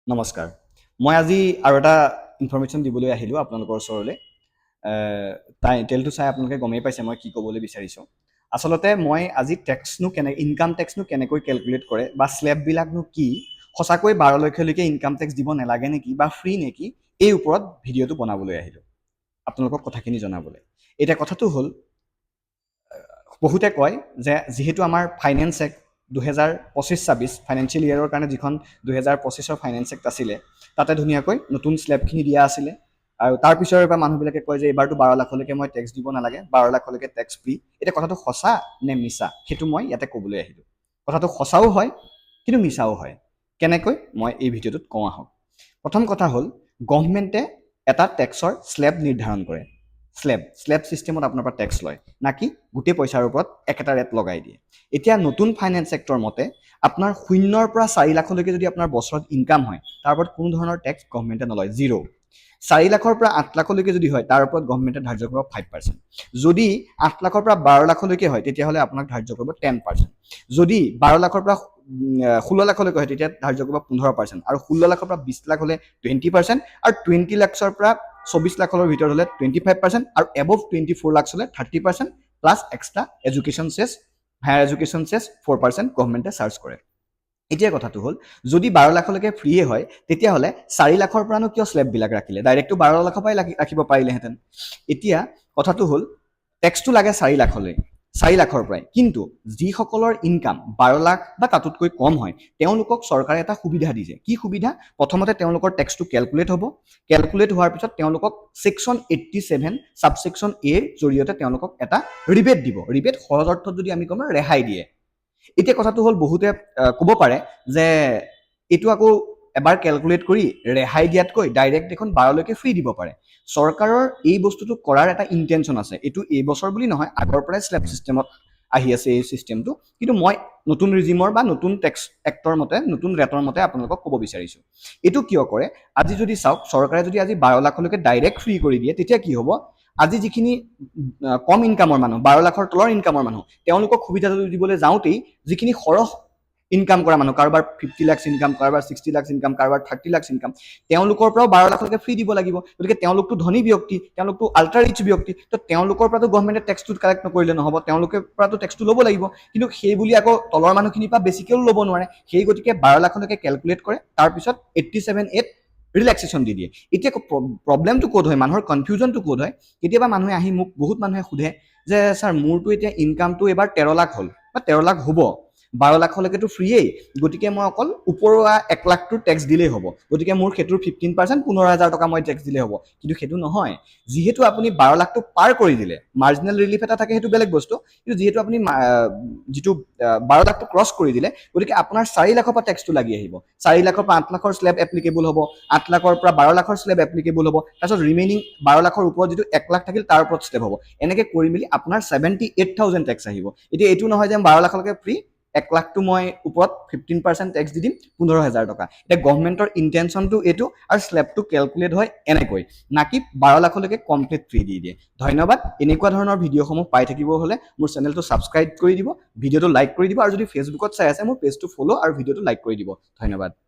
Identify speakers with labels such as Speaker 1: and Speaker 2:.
Speaker 1: নমস্কাৰ। মই আজি আৰু এটা ইনফৰমেশ্যন দিবলৈ আহিলোঁ আপোনালোকৰ ওচৰলৈ। টাইটেলটো চাই আপোনালোকে গমেই পাইছে মই কি ক'বলৈ বিচাৰিছোঁ। আচলতে মই আজি ইনকাম টেক্সনো কেনেকৈ কেলকুলেট কৰে বা স্লেববিলাকনো কি, সঁচাকৈ 12 লাখলৈকে ইনকাম টেক্স দিব নালাগে নেকি বা ফ্ৰী নেকি, এই ওপৰত ভিডিঅ'টো বনাবলৈ আহিলোঁ আপোনালোকক কথাখিনি জনাবলৈ। এতিয়া কথাটো হ'ল, বহুতে কয় যে যিহেতু আমাৰ ফাইনেন্স এক্ট 2025-26 ফাইনেন্সিয়েল ইয়েৰৰ কাৰণে যিখন 2025-ৰ ফাইনেন্স এক্ট আছিলে, তাতে ধুনীয়াকৈ নতুন স্লেবখিনি দিয়া আছিলে। আৰু তাৰ পিছৰে পৰা মানুহবিলাকে কয় যে এইবাৰতো 12 লাখলৈকে মই টেক্স দিব নালাগে, 12 লাখলৈকে টেক্স ফ্ৰী। এতিয়া কথাটো সঁচা নে মিছা সেইটো মই ইয়াতে ক'বলৈ আহিলোঁ। কথাটো সঁচাও হয় কিন্তু মিছাও হয়। কেনেকৈ মই এই ভিডিঅ'টোত কওঁ আহক। প্ৰথম কথা হ'ল, গভৰ্ণমেণ্টে এটা টেক্সৰ স্লেব নিৰ্ধাৰণ কৰে। স্লেব ছিষ্টেমত আপোনাৰ পৰা টেক্স লয়, না কি গোটেই পইচাৰ ওপৰত একেটা ৰেট লগাই দিয়ে। এতিয়া নতুন ফাইনেন্স এক্টৰ মতে আপোনাৰ 0ৰ পৰা 4 লাখলৈকে যদি আপোনাৰ বছৰত ইনকাম হয়, তাৰ ওপৰত কোনো ধৰণৰ টেক্স গভৰ্ণমেণ্টে নলয়, 0। 4 লাখৰ পৰা 8 লাখলৈকে যদি হয়, তাৰ ওপৰত গভৰ্ণমেণ্টে ধাৰ্য কৰিব 5%। যদি 8 লাখৰ পৰা 12 লাখলৈকে হয়, তেতিয়াহ'লে আপোনাক ধাৰ্য কৰিব 10%। যদি 12 লাখৰ পৰা 16 লাখলৈকে হয়, তেতিয়া ধাৰ্য কৰিব 15%। আৰু 16 লাখৰ পৰা 20 লাখ হ'লে 20%। আৰু 20 লাখৰ পৰা 24 লাখৰ ভিতৰত হ'লে 25%। আৰু এবভ 24 লাখ হ'লে 30%, প্লাছ এক্সট্ৰা এডুকেশ্যন চেছ, হায়াৰ এডুকেশ্যন চেছ 4% গভৰ্ণমেণ্টে চাৰ্জ কৰে। এতিয়া কথাটো হ'ল, যদি 12 লাখলৈকে ফ্ৰীয়ে হয়, তেতিয়াহ'লে 4 লাখৰ পৰানো কিয় স্লেববিলাক ৰাখিলে? ডাইৰেক্টটো 12 লাখৰ পৰাই ৰাখিব পাৰিলেহেঁতেন। এতিয়া কথাটো হ'ল, টেক্সটো লাগে 4 লাখলৈ, 4 লাখৰ পৰাই। কিন্তু যিসকলৰ ইনকাম 12 লাখ বা তাতোতকৈ কম হয়, তেওঁলোকক চৰকাৰে এটা সুবিধা দিছে। কি সুবিধা? প্ৰথমতে তেওঁলোকৰ টেক্সটো কেলকুলেট হ'ব। কেলকুলেট হোৱাৰ পিছত তেওঁলোকক ছেকশ্যন 87 ছাবছেকশ্যন এৰ জৰিয়তে তেওঁলোকক এটা ৰিবেট দিব। ৰিবেট সহজ অৰ্থত যদি আমি কওঁ, ৰেহাই দিয়ে। এতিয়া কথাটো হ'ল, বহুতে ক'ব পাৰে যে এইটো আকৌ এবাৰ কেলকুলেট কৰি ৰেহাই দিয়াতকৈ ডাইৰেক্ট দেখোন 12লৈকে ফ্ৰী দিব পাৰে। চৰকাৰৰ এই বস্তুটো কৰাৰ এটা ইণ্টেনশ্যন আছে। এইটো এইবছৰ বুলি নহয়, আগৰ পৰাই স্লেব ছিষ্টেমত আহি আছে এই ছিষ্টেমটো। কিন্তু মই নতুন ৰিজিমৰ বা নতুন টেক্স এক্টৰ মতে, নতুন ৰেটৰ মতে আপোনালোকক ক'ব বিচাৰিছোঁ। এইটো কিয় কৰে? আজি যদি চাওক, চৰকাৰে যদি আজি 12 লাখলৈকে ডাইৰেক্ট ফ্ৰী কৰি দিয়ে, তেতিয়া কি হ'ব? আজি যিখিনি কম ইনকামৰ মানুহ, 12 লাখৰ তলৰ ইনকামৰ মানুহ, তেওঁলোকক সুবিধাটো দিবলৈ যাওঁতেই যিখিনি সৰহ ইনকাম কৰা মানুহ, কাৰোবাৰ 50 লাখ ইনকাম, কাৰোবাৰ 60 লাখ ইনকাম, কাৰোবাৰ 30 লাখ ইনকাম, তেওঁলোকৰ পৰাও 12 লাখলৈকে ফ্ৰী দিব লাগিব। গতিকে তেওঁলোকতো ধনী ব্যক্তি, তেওঁলোকতো আল্ট্ৰা ৰিচ ব্যক্তি, তো তেওঁলোকৰ পৰাতো গভৰ্ণমেণ্টে টেক্সটো কালেক্ট নকৰিলে নহ'ব, তেওঁলোকৰ পৰাতো টেক্সটো ল'ব লাগিব। কিন্তু সেই বুলি আকৌ তলৰ মানুহখিনিৰ পৰা বেছিকৈও ল'ব নোৱাৰে। সেই গতিকে 12 লাখলৈকে কেলকুলেট কৰে, তাৰপিছত 87(a) ৰিলেক্সেশ্যন দি দিয়ে। এতিয়া প্ৰব্লেমটো ক'ত হয়, মানুহৰ কনফিউজনটো ক'ত হয়? কেতিয়াবা মানুহে আহি মোক, বহুত মানুহে সোধে যে ছাৰ, মোৰতো এতিয়া ইনকামটো এবাৰ 13 লাখ হ'ল বা 13 লাখ হ'ব, 12 লাখলৈকেতো ফ্ৰীয়েই, গতিকে মই অকল ওপৰুৱা 1 লাখটোৰ টেক্স দিলেই হ'ব, গতিকে মোৰ সেইটোৰ 15%, 15,000 টকা মই টেক্স দিলেই হ'ব। কিন্তু সেইটো নহয়। যিহেতু আপুনি 12 লাখটো পাৰ কৰি দিলে, মাৰ্জিনেল ৰিলিফ এটা থাকে, সেইটো বেলেগ বস্তু। কিন্তু যিহেতু আপুনি যিটো 12 লাখটো ক্ৰছ কৰি দিলে, গতিকে আপোনাৰ 4 লাখৰ পৰা টেক্সটো লাগি আহিব। 4 লাখৰ পৰা 8 লাখৰ স্লেব এপ্লিকেবল হ'ব, 8 লাখৰ পৰা 12 লাখৰ স্লেব এপ্লিকেবল হ'ব, তাৰপিছত ৰিমেইনিং 12 লাখৰ ওপৰত যিটো 1 লাখ থাকিল, তাৰ ওপৰত স্লেব হ'ব। এনেকৈ কৰি মেলি আপোনাৰ 78,000 টেক্স আহিব। এতিয়া এইটো নহয় যে 12 লাখলৈকে ফ্ৰী, 1 লাখটো মই ওপৰত 15% টেক্স দি দিম, 15,000 টকা। এতিয়া গভৰ্ণমেণ্টৰ ইণ্টেনশ্যনটো এইটো, আৰু স্লেবটো কেলকুলেট হয় এনেকৈ, নাকি 12 লাখলৈকে কমপ্লিট ফ্ৰী দি দিয়ে। ধন্যবাদ। এনেকুৱা ধৰণৰ ভিডিঅ'সমূহ পাই থাকিব হ'লে মোৰ চেনেলটো ছাবস্ক্ৰাইব কৰি দিব, ভিডিঅ'টো লাইক কৰি দিব, আৰু যদি ফেচবুকত চাই আছে, মোৰ পেজটো ফ'ল' আৰু ভিডিঅ'টো লাইক কৰি দিব। ধন্যবাদ।